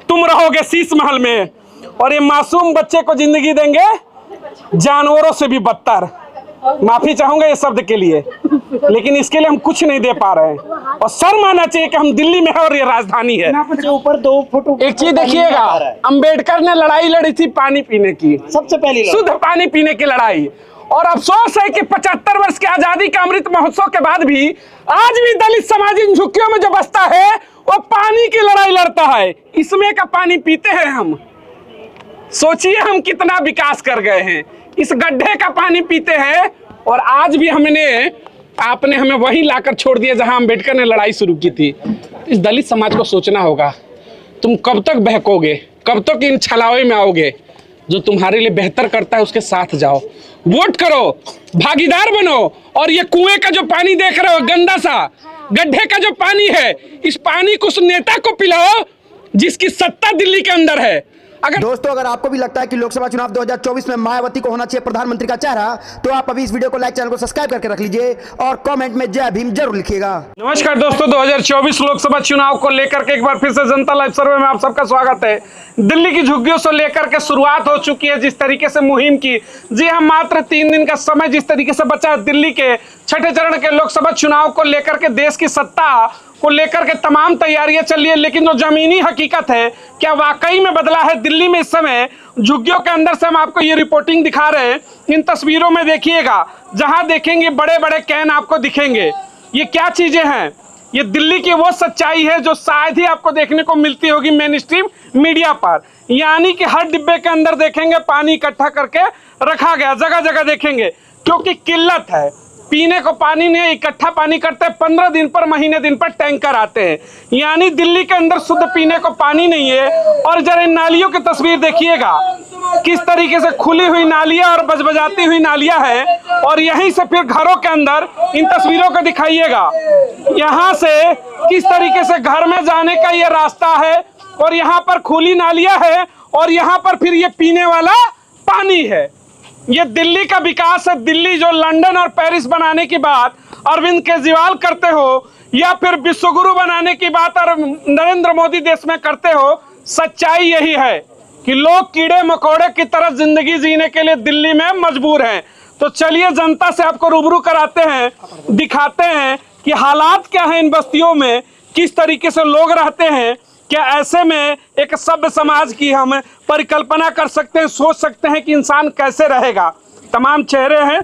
तुम रहोगे शीश महल में और ये मासूम बच्चे को जिंदगी देंगे जानवरों से भी बदतर। माफी चाहूंगा ये शब्द के लिए, लेकिन इसके लिए हम कुछ नहीं दे पा रहे हैं और शर्म आना चाहिए कि हम दिल्ली में है और ये राजधानी है। ऊपर 2 फुट एक चीज देखिएगा, अंबेडकर ने लड़ाई लड़ी थी पानी पीने की, सबसे पहली शुद्ध पानी पीने की लड़ाई। और अफसोस है कि 75 वर्ष के आजादी का अमृत महोत्सव के बाद भी आज भी दलित समाज इन झुग्गियों में जो बसता है वो पानी की लड़ाई लड़ता है। इसमें का पानी पीते हैं हम। सोचिए हम कितना विकास कर गए हैं, इस गड्ढे का पानी पीते हैं और आज भी आपने हमें वहीं लाकर छोड़ दिया जहां अंबेडकर ने लड़ाई शुरू की थी। इस दलित समाज को सोचना होगा, तुम कब तक बहकोगे, कब तक इन छलावे में आओगे? जो तुम्हारे लिए बेहतर करता है उसके साथ जाओ, वोट करो, भागीदार बनो। और ये कुएं का जो पानी देख रहे हो, गंदा सा गड्ढे का जो पानी है, इस पानी को उस नेता को पिलाओ जिसकी सत्ता दिल्ली के अंदर है। दोस्तों, अगर आपको भी लगता है कि लोकसभा चुनाव 2024 में मायावती को होना चाहिए प्रधानमंत्री का चेहरा, तो आप अभी इस वीडियो को लाइक, चैनल को सब्सक्राइब करके रख लीजिए और कमेंट में जय भीम जरूर लिखिएगा। नमस्कार दोस्तों, 2024 लोकसभा चुनाव को लेकर के एक बार फिर से जनता लाइव सर्वे में आप सबका स्वागत है। दिल्ली की झुग्गियों से लेकर के शुरुआत हो चुकी है जिस तरीके से मुहिम की। जी हाँ, मात्र 3 दिन का समय जिस तरीके से बचा है दिल्ली के छठे चरण के लोकसभा चुनाव को लेकर के, देश की सत्ता को लेकर के तमाम तैयारियां चल रही है। लेकिन जो जमीनी हकीकत है, क्या वाकई में बदला है दिल्ली में? इस समय झुग्गियों के अंदर से हम आपको ये रिपोर्टिंग दिखा रहे हैं। इन तस्वीरों में देखिएगा, जहां देखेंगे बड़े बड़े कैन आपको दिखेंगे। ये क्या चीजें हैं? ये दिल्ली की वो सच्चाई है जो शायद ही आपको देखने को मिलती होगी मेन स्ट्रीम मीडिया पर। यानी कि हर डिब्बे के अंदर देखेंगे पानी इकट्ठा करके रखा गया, जगह जगह देखेंगे, क्योंकि किल्लत है। पीने को पानी नहीं, इकट्ठा पानी करते हैं। 15 दिन पर, महीने दिन पर टैंकर आते हैं। यानी दिल्ली के अंदर शुद्ध पीने को पानी नहीं है। और जरा इन नालियों की तस्वीर देखिएगा, किस तरीके से खुली हुई नालियां और बजबजाती हुई नालियां है। और यहीं से फिर घरों के अंदर इन तस्वीरों को दिखाइएगा, यहाँ से किस तरीके से घर में जाने का ये रास्ता है और यहाँ पर खुली नालियां है और यहाँ पर फिर ये पीने वाला पानी है। ये दिल्ली का विकास है। दिल्ली जो लंदन और पेरिस बनाने की बात अरविंद केजरीवाल करते हो या फिर विश्वगुरु बनाने की बात और नरेंद्र मोदी देश में करते हो, सच्चाई यही है कि लोग कीड़े मकोड़े की तरह जिंदगी जीने के लिए दिल्ली में मजबूर हैं। तो चलिए जनता से आपको रूबरू कराते हैं, दिखाते हैं कि हालात क्या है इन बस्तियों में, किस तरीके से लोग रहते हैं। क्या ऐसे में एक सभ्य समाज की हम परिकल्पना कर सकते हैं, सोच सकते हैं कि इंसान कैसे रहेगा? तमाम चेहरे हैं,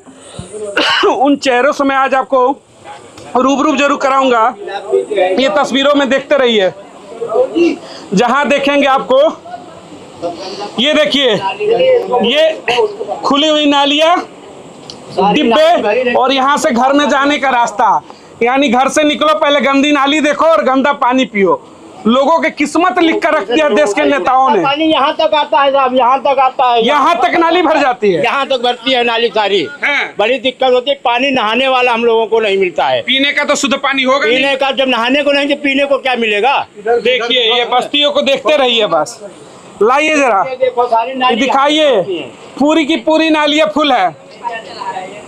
उन चेहरों से मैं आज आपको रूबरू जरूर कराऊंगा। ये तस्वीरों में देखते रहिए, जहां देखेंगे आपको, ये देखिए, ये खुली हुई नालियां, डिब्बे और यहाँ से घर में जाने का रास्ता। यानी घर से निकलो, पहले गंदी नाली देखो और गंदा पानी पियो। लोगों की किस्मत लिख कर रख दिया देश के नेताओं ने। पानी यहाँ तक आता है साहब, यहाँ तक आता है, यहाँ तक नाली भर जाती है, यहाँ तक भरती है नाली सारी। बड़ी दिक्कत होती है, पानी नहाने वाला हम लोगों को नहीं मिलता है। पीने का तो शुद्ध पानी होगा, पीने का जब नहाने को नहीं तो पीने को क्या मिलेगा? देखिए, ये बस्तियों को देखते रहिए, बस लाइए जरा, दिखाइए, पूरी की पूरी नालियां फुल है।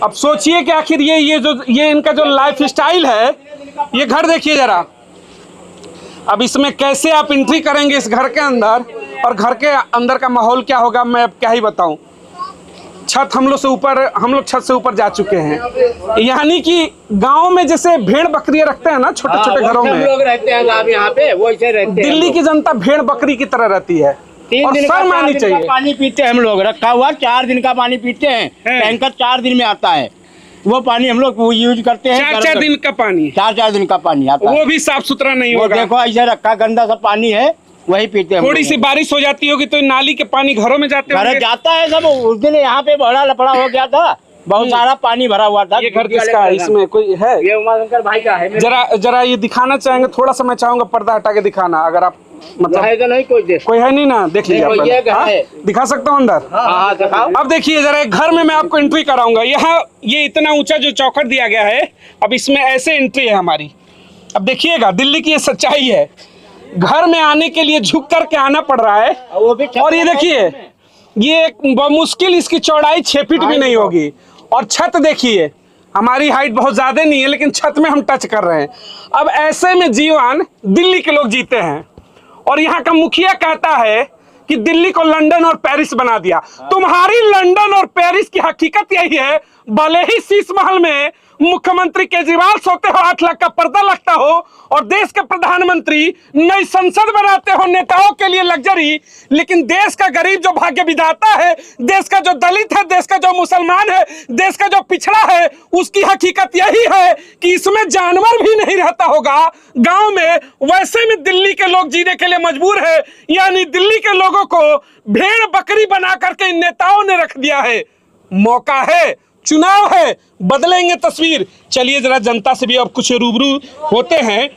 अब सोचिए कि आखिर ये इनका जो लाइफ स्टाइल है, ये घर देखिए जरा। अब इसमें कैसे आप एंट्री करेंगे इस घर के अंदर, और घर के अंदर का माहौल क्या होगा मैं अब क्या ही बताऊं। हम लोग छत से ऊपर जा चुके हैं। यानी कि गांव में जैसे भेड़ बकरियां रखते हैं ना छोटे छोटे घरों में, लोग रहते हैं साहब यहाँ पे, वैसे रहते हैं। दिल्ली की जनता भेड़ बकरी की तरह रहती है। 3 दिन का पानी पीते हैं हम लोग, रखा हुआ 4 दिन का पानी पीते हैं। टैंकर 4 दिन में आता है, वो पानी हम लोग यूज करते हैं। 4 दिन का पानी, 4 दिन का पानी आता है, वो भी साफ सुथरा नहीं होगा। देखो ऐसे रखा, गंदा सा पानी है, वही पीते हैं। थोड़ी सी बारिश हो जाती होगी तो नाली के पानी घरों में जाते घर जाता है सब। उस दिन यहाँ पे बड़ा लफड़ा हो गया था, बहुत सारा पानी भरा हुआ था। ये घर किसका है? इसमें कोई है? ये उमाशंकर भाई का है। जरा ये दिखाना चाहेंगे, थोड़ा सा मैं चाहूंगा पर्दा हटा के दिखाना, अगर आप मतलब नहीं कोई है नहीं ना, देख लीजिए, दिखा सकता हूँ अंदर। हाँ, अब देखिए जरा, एक घर में मैं आपको एंट्री कराऊंगा। यहाँ ये इतना ऊंचा जो चौखट दिया गया है, अब इसमें ऐसे एंट्री है हमारी। अब देखिएगा, दिल्ली की ये सच्चाई है, घर में आने के लिए झुक करके आना पड़ रहा है। और ये देखिए, ये मुश्किल इसकी चौड़ाई 6 फीट भी नहीं होगी। और छत देखिए, हमारी हाइट बहुत ज्यादा नहीं है, लेकिन छत में हम टच कर रहे हैं। अब ऐसे में जीवन दिल्ली के लोग जीते हैं। और यहाँ का मुखिया कहता है कि दिल्ली को लंदन और पेरिस बना दिया। तुम्हारी लंदन और पेरिस की हकीकत यही है, भले ही शीश महल में मुख्यमंत्री केजरीवाल सोते हो, 8 लाख का पर्दा लगता हो, और देश के प्रधानमंत्री नई संसद बनाते हो नेताओं के लिए लग्जरी, लेकिन देश का गरीब जो भाग्य विधाता है, देश का जो दलित है, देश का जो मुसलमान है, देश का जो पिछड़ा है, उसकी हकीकत यही है कि इसमें जानवर भी नहीं रहता होगा गांव में, वैसे में दिल्ली के लोग जीने के लिए मजबूर है। यानी दिल्ली के लोगों को भेड़ बकरी बना करके इन नेताओं ने रख दिया है। मौका है, चुनाव है, बदलेंगे तस्वीर। चलिए जरा जनता से भी अब कुछ रूबरू होते हैं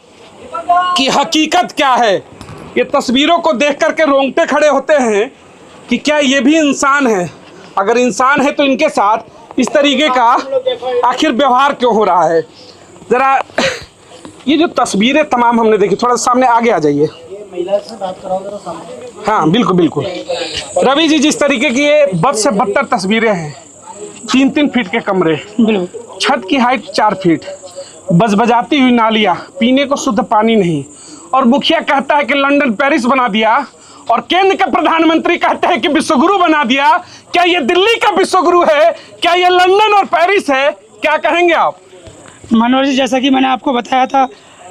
कि हकीकत क्या है। ये तस्वीरों को देख करके रोंगटे खड़े होते हैं कि क्या ये भी इंसान है? अगर इंसान है तो इनके साथ इस तरीके का आखिर व्यवहार क्यों हो रहा है? जरा ये जो तस्वीरें तमाम हमने देखी, थोड़ा सामने आगे आ जाइए। हाँ बिल्कुल बिल्कुल रवि जी, जिस तरीके की ये बद से बदतर तस्वीरें हैं, 3-3 फीट के कमरे, छत की हाइट 4 फीट, बजबजाती हुई नालियाँ, पीने को शुद्ध पानी नहीं, और मुखिया कहता है कि लंदन पेरिस बना दिया, और केंद्र के प्रधानमंत्री कहते हैं कि विश्वगुरु बना दिया। क्या ये दिल्ली का विश्वगुरु है? क्या ये लंदन और पेरिस है? क्या कहेंगे आप? मनोहर जी, जैसा कि मैंने आपको बताया था,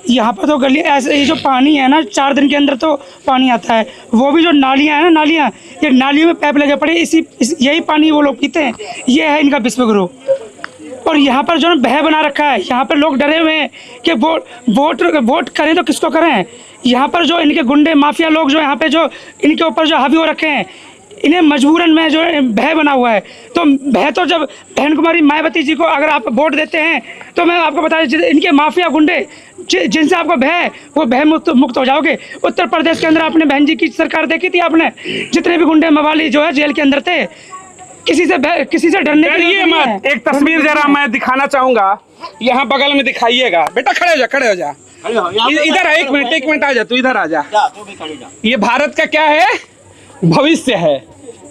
यहाँ पर तो गली ऐसे, ये जो पानी है ना, 4 दिन के अंदर तो पानी आता है। वो भी जो नालियाँ हैं ना, नालियाँ, ये नालियों में पाइप लगे पड़े, यही पानी वो लोग पीते हैं। ये है इनका विश्वगुरु। और यहाँ पर जो भय बना रखा है, यहाँ पर लोग डरे हुए हैं कि वोट करें तो किसको करें। यहाँ पर जो इनके गुंडे माफिया लोग जो यहाँ पे जो इनके ऊपर जो हावी हो रखे हैं, इन्हें मजबूरन में जो भय बना हुआ है। तो भय तो जब बहन कुमारी मायावती जी को अगर आप वोट देते हैं तो मैं आपको बता दें, इनके माफिया गुंडे जिनसे आपको भय है, वो भय मुक्त हो जाओगे। उत्तर प्रदेश के अंदर आपने बहन जी की सरकार देखी थी, आपने जितने भी गुंडे मवाली जो है जेल के अंदर थे, किसी से डरने के लिए मत। एक तस्वीर जरा मैं दिखाना चाहूंगा, यहाँ बगल में दिखाइएगा। बेटा खड़े हो जा इधर आ, एक मिनट आ जा, तू इधर आ जा। ये भारत का क्या है? भविष्य है।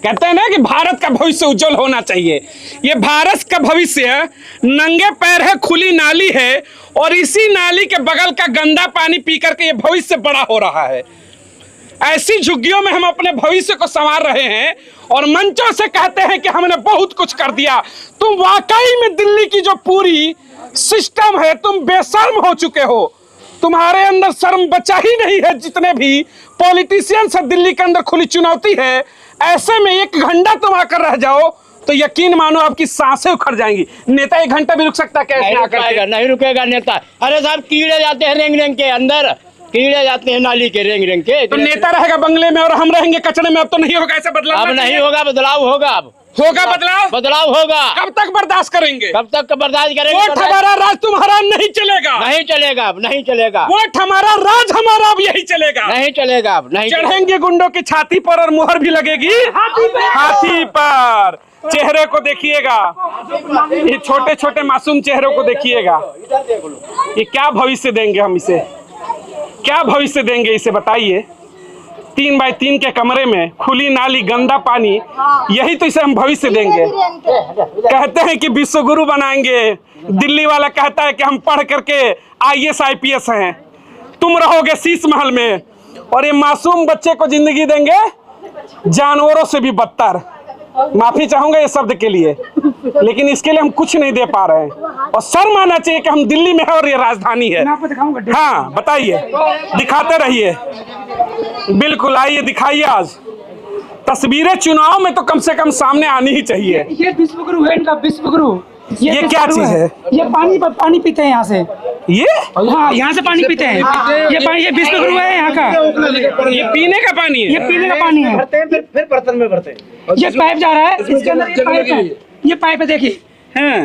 कहते हैं ना कि भारत का भविष्य उज्जवल होना चाहिए। ये भारत का भविष्य नंगे पैर है, खुली नाली है, और इसी नाली के बगल का गंदा पानी पी करके ये भविष्य बड़ा हो रहा है। ऐसी झुग्गियों में हम अपने भविष्य को संवार रहे हैं और मंचों से कहते हैं कि हमने बहुत कुछ कर दिया। तुम वाकई में दिल्ली की जो पूरी सिस्टम है, तुम बेशर्म हो चुके हो। तुम्हारे अंदर शर्म बचा ही नहीं है। जितने भी पॉलिटिशियंस है दिल्ली के अंदर खुली चुनौती है, ऐसे में 1 घंटा तुम आकर रह जाओ तो यकीन मानो आपकी सांसें उखड़ जाएंगी। नेता 1 घंटा भी रुक सकता है? नहीं रुकेगा नेता। अरे साहब, कीड़े जाते हैं रेंग के अंदर, कीड़े जाते हैं नाली के रेंग के। तो नेता रहेगा बंगले में और हम रहेंगे कचरे में। अब तो नहीं होगा ऐसा बदलाव। अब नहीं होगा, बदलाव होगा। अब होगा बदलाव होगा। कब तक बर्दाश्त करेंगे? कब तक बर्दाश्त करेंगे? वोट हमारा, राज तुम्हारा नहीं चलेगा। नहीं चलेगा, अब नहीं चलेगा। वोट हमारा, राज हमारा, अब यही चलेगा। नहीं चलेगा, अब नहीं चढ़ेंगे गुंडों की छाती पर और मुहर भी लगेगी हाथी पर। चेहरे को देखिएगा, ये छोटे छोटे मासूम चेहरों को देखिएगा। ये क्या भविष्य देंगे हम इसे? क्या भविष्य देंगे इसे बताइए? 3 बाय 3 के कमरे में, खुली नाली, गंदा पानी, यही तो इसे हम भविष्य देंगे। कहते हैं कि विश्वगुरु बनाएंगे। दिल्ली वाला कहता है कि हम पढ़ करके IAS IPS हैं। तुम रहोगे शीश महल में, और ये मासूम बच्चे को जिंदगी देंगे जानवरों से भी बदतर। माफी चाहूंगा ये शब्द के लिए, लेकिन इसके लिए हम कुछ नहीं दे पा रहे हैं। और शर्म आना चाहिए कि हम दिल्ली में है और ये राजधानी है। हाँ बताइए, दिखाते रहिए। बिल्कुल, आइए दिखाइए। आज तस्वीरें चुनाव में तो कम से कम सामने आनी ही चाहिए। ये विश्वगुरु है इनका, विश्वगुरु। ये क्या चीज है? ये पानी पीते हैं यहाँ से। ये हाँ, यहाँ से पानी पीते हैं। ये विश्वगुरु है यहाँ का। ये पीने का पानी है। ये पीने का पानी है। फिर बर्तन में भरते हैं। ये पाइप जा रहा है, इसके अंदर ये पाइप है। ये पाइप है, देखिए।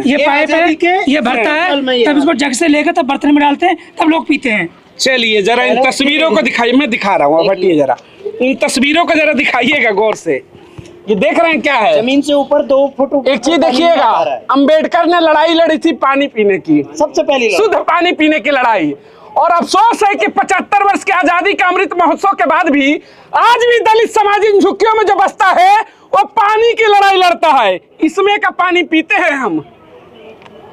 ये पाइप है, ये भरता है, तब इसको जग से लेकर तब बर्तन में डालते हैं, तब लोग पीते हैं। चलिए जरा इन तस्वीरों को दिखाइए। मैं दिखा रहा हूँ, हटिए जरा। इन तस्वीरों को जरा दिखाइएगा गौर से। ये देख रहे हैं क्या है? जमीन से ऊपर 2 फुट। एक चीज देखिएगा, अंबेडकर ने लड़ाई लड़ी थी पानी पीने की, सबसे पहली शुद्ध पानी पीने की लड़ाई। और अफसोस है कि 75 वर्ष के आजादी का अमृत महोत्सव के बाद भी आज भी दलित समाज इन झुग्गियों में जो बसता है वो पानी की लड़ाई लड़ता है। इसमें का पानी पीते हैं हम।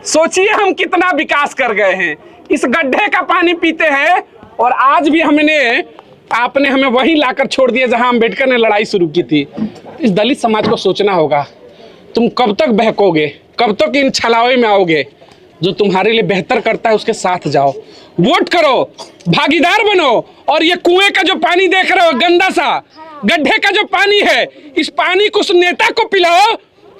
सोचिए हम कितना विकास कर गए हैं। इस गड्ढे का पानी पीते हैं, और आज भी हमने आपने हमें वहीं लाकर छोड़ दिया जहां अम्बेडकर ने लड़ाई शुरू की थी। इस दलित समाज को सोचना होगा, तुम कब तक बहकोगे, कब तक इन छलावे में आओगे? जो तुम्हारे लिए बेहतर करता है उसके साथ जाओ, वोट करो, भागीदार बनो। और ये कुएं का जो पानी देख रहे हो, गंदा सा गड्ढे का जो पानी है, इस पानी को उस नेता को पिलाओ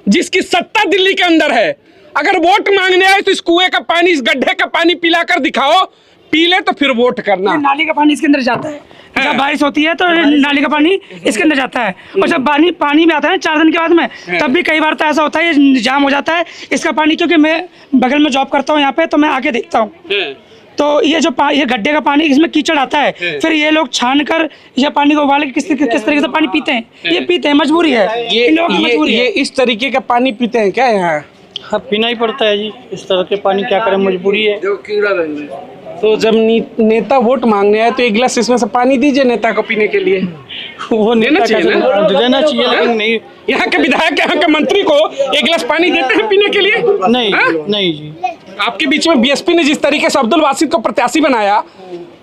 जिसकी सत्ता दिल्ली के अंदर है। अगर वोट मांगने आए तो इस कुएं का पानी, इस गड्ढे का पानी पिलाकर दिखाओ, पी ले तो फिर वोट करना। नाली का पानी इसके अंदर जाता है, जब बारिश होती है तो नाली का पानी इसके अंदर जाता है, और जब पानी में आता है 4 दिन के बाद में, तब भी कई बार तो ऐसा होता है ये जाम हो जाता है इसका पानी। क्योंकि मैं बगल में जॉब करता हूँ यहाँ पे, तो मैं आके देखता हूँ, तो ये जो ये गड्ढे का पानी, इसमें कीचड़ आता है, फिर ये लोग छान कर ये पानी को उबाल के किस तरीके से पानी पीते हैं, ये पीते हैं, मजबूरी है ये इस तरीके का पानी पीते हैं क्या यहाँ? हाँ, पीना ही पड़ता है जी, इस तरह के पानी क्या करें, मजबूरी है। तो जब नेता वोट मांगने आए तो एक गिलास इसमें से पानी दीजिए नेता को पीने के लिए। वो देना चाहिए ना? देना चाहिए, लेकिन नहीं। यहाँ के विधायक, यहाँ के मंत्री को एक गिलास पानी देते हैं पीने के लिए? नहीं, हाँ? नहीं जी। आपके बीच में बीएसपी ने जिस तरीके से अब्दुल वासिद को प्रत्याशी बनाया,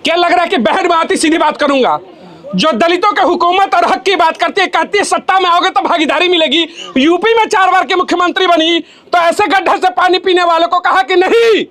क्या लग रहा है कि बहन बात ही सीधी बात करूंगा, जो दलितों के हुकूमत और हक की बात करती है, कहती है सत्ता में आओगे तो भागीदारी मिलेगी। यूपी में 4 बार के मुख्यमंत्री बनी तो ऐसे गड्ढे से पानी पीने वालों को कहा कि नहीं,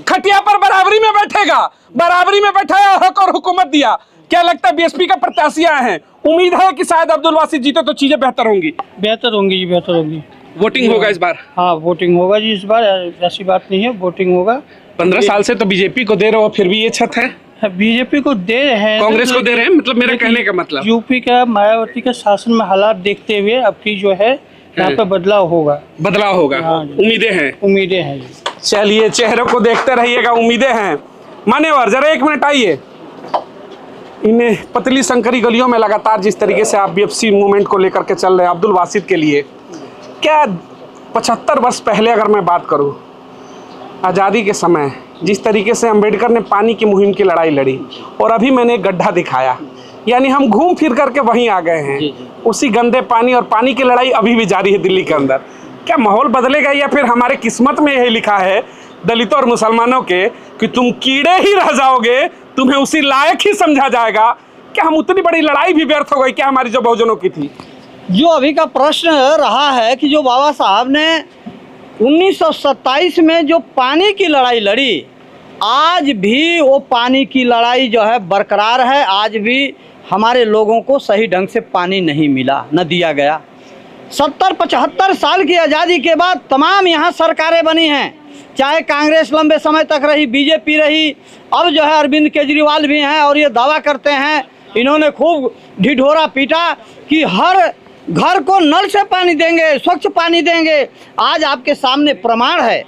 खटिया पर बराबरी में बैठेगा, बराबरी में बैठाया, हक और हुकूमत दिया। क्या लगता है बीएसपी का प्रत्याशी आए हैं, उम्मीद है कि शायद अब्दुल वासिद जीते तो चीजें बेहतर होंगी? बेहतर होंगी जी, बेहतर होंगी। वोटिंग होगा इस बार? हाँ, वोटिंग होगा जी इस बार, ऐसी बात नहीं है, वोटिंग होगा। 15 साल से तो बीजेपी को दे रहे हो, फिर भी ये छत है। बीजेपी को दे रहे हैं, कांग्रेस को दे रहे हैं, मतलब मेरा कहने का मतलब यूपी का मायावती के शासन में हालात देखते हुए अब की जो है यहाँ पे बदलाव होगा। बदलाव होगा, हाँ, उम्मीदें हैं। उम्मीदें हैं जी। चलिए, चेहरों को देखते रहिएगा, उम्मीदें हैं। मान्यवर जरा 1 मिनट आइए। इन्हें पतली संकरी गलियों में लगातार जिस तरीके से आप बीएफसी मूवमेंट को लेकर के चल रहे हैं अब्दुल वासिद के लिए, क्या 75 वर्ष पहले अगर मैं बात करूं, आज़ादी के समय जिस तरीके से अम्बेडकर ने पानी की मुहिम की लड़ाई लड़ी, और अभी मैंने एक गड्ढा दिखाया, यानी हम घूम फिर करके वहीं आ गए हैं। उसी गंदे पानी और पानी की लड़ाई अभी भी जारी है दिल्ली के अंदर। क्या माहौल बदलेगा, या फिर हमारे किस्मत में यही लिखा है दलितों और मुसलमानों के कि तुम कीड़े ही रह जाओगे, तुम्हें उसी लायक ही समझा जाएगा? क्या हम उतनी बड़ी लड़ाई भी व्यर्थ हो गई क्या हमारी जो बहुजनों की थी? जो अभी का प्रश्न रहा है कि जो बाबा साहब ने 1927 में जो पानी की लड़ाई लड़ी, आज भी वो पानी की लड़ाई जो है बरकरार है। आज भी हमारे लोगों को सही ढंग से पानी नहीं मिला, न दिया गया। 70-75 साल की आज़ादी के बाद तमाम यहाँ सरकारें बनी हैं, चाहे कांग्रेस लंबे समय तक रही, बीजेपी रही, अब जो है अरविंद केजरीवाल भी हैं, और ये दावा करते हैं, इन्होंने खूब ढिढोरा पीटा कि हर घर को नल से पानी देंगे, स्वच्छ पानी देंगे। आज आपके सामने प्रमाण है।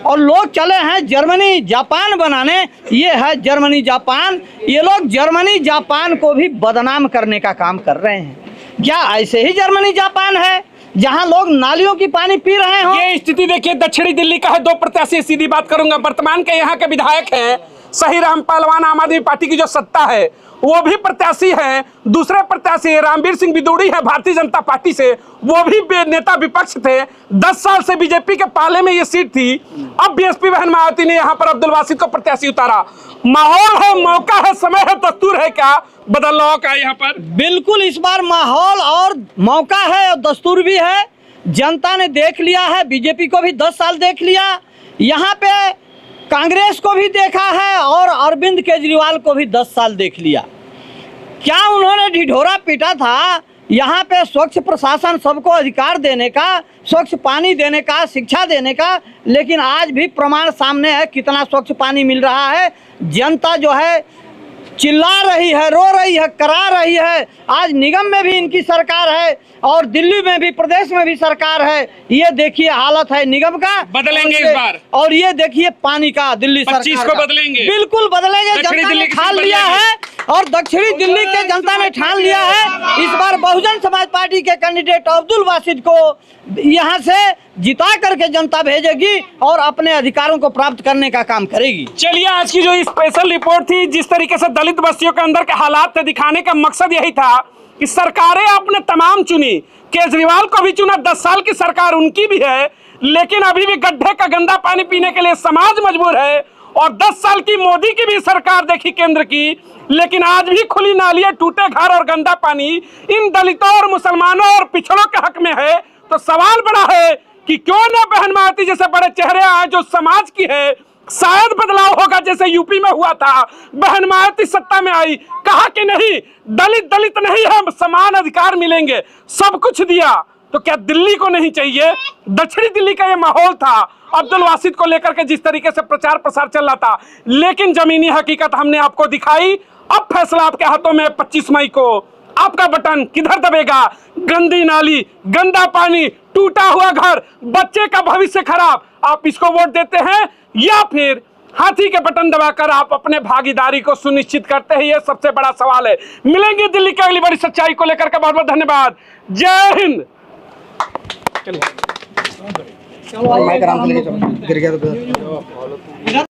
और लोग चले हैं जर्मनी जापान बनाने, ये है जर्मनी जापान। ये लोग जर्मनी जापान को भी बदनाम करने का काम कर रहे हैं। क्या ऐसे ही जर्मनी जापान है जहां लोग नालियों की पानी पी रहे हो? ये स्थिति देखिए दक्षिणी दिल्ली का है। 2 प्रत्याशी, सीधी बात करूंगा। वर्तमान के यहाँ के विधायक हैं सही राम पहलवान, आम आदमी पार्टी की जो सत्ता है वो भी प्रत्याशी हैं। दूसरे प्रत्याशी रामवीर सिंह बिदूड़ी है भारतीय जनता पार्टी से, वो भी नेता विपक्ष थे। 10 साल से बीजेपी के पाले में ये सीट थी। अब बीएसपी बहन मायावती ने यहाँ पर अब्दुल वासिद को प्रत्याशी उतारा। माहौल है, मौका है, समय है, दस्तूर है, क्या बदलाव का यहाँ पर? बिल्कुल, इस बार माहौल और मौका है और दस्तूर भी है। जनता ने देख लिया है, बीजेपी को भी 10 साल देख लिया, यहाँ पे कांग्रेस को भी देखा है, और अरविंद केजरीवाल को भी 10 साल देख लिया। क्या उन्होंने ढिढोरा पीटा था यहाँ पे स्वच्छ प्रशासन, सबको अधिकार देने का, स्वच्छ पानी देने का, शिक्षा देने का, लेकिन आज भी प्रमाण सामने है कितना स्वच्छ पानी मिल रहा है। जनता जो है चिल्ला रही है, रो रही है, करा रही है। आज निगम में भी इनकी सरकार है और दिल्ली में भी, प्रदेश में भी सरकार है। ये देखिए हालत है निगम का, बदलेंगे इस बार। और ये देखिए पानी का, दिल्ली सरकार 25 को बदलेंगे, बिल्कुल बदलेंगे। जनता ने ठान लिया है, और दक्षिणी दिल्ली के जनता ने ठान लिया है। इस बार बहुजन समाज पार्टी के कैंडिडेट अब्दुल वासिद को यहाँ से जिता करके जनता भेजेगी और अपने अधिकारों को प्राप्त करने का काम करेगी। चलिए, आज की जो स्पेशल रिपोर्ट थी, जिस तरीके से दलित बस्तियों के अंदर के हालात थे, दिखाने का मकसद यही था कि सरकारें आपने तमाम चुनी, केजरीवाल को भी चुना, 10 साल की सरकार उनकी भी है, लेकिन अभी भी गड्ढे का गंदा पानी पीने के लिए समाज मजबूर है। और 10 साल की मोदी की भी सरकार देखी केंद्र की, लेकिन आज भी खुली नालियां, टूटे घर और गंदा पानी इन दलितों और मुसलमानों और पिछड़ों के हक में है। तो सवाल बड़ा है कि क्यों ना बहन मायावती जैसे बड़े चेहरे आए जो समाज की है, शायद बदलाव होगा जैसे यूपी में हुआ था। बहन मायावती सत्ता में आई, कहा कि नहीं दलित दलित नहीं है, समान अधिकार मिलेंगे, सब कुछ दिया। तो क्या दिल्ली को नहीं चाहिए? दक्षिणी दिल्ली का ये माहौल था अब्दुल वासिद को लेकर के जिस तरीके से प्रचार प्रसार चल रहा था, लेकिन जमीनी हकीकत हमने आपको दिखाई। अब फैसला आपके हाथों में। 25 मई को आपका बटन किधर दबेगा? गंदी नाली, गंदा पानी, टूटा हुआ घर, बच्चे का भविष्य खराब, आप इसको वोट देते हैं या फिर हाथी के बटन दबाकर आप अपने भागीदारी को सुनिश्चित करते हैं? ये सबसे बड़ा सवाल है। मिलेंगे दिल्ली की अगली बड़ी सच्चाई को लेकर के। बहुत बहुत धन्यवाद। जय हिंद। माइक आराम से लेके चलो, गिर गया तो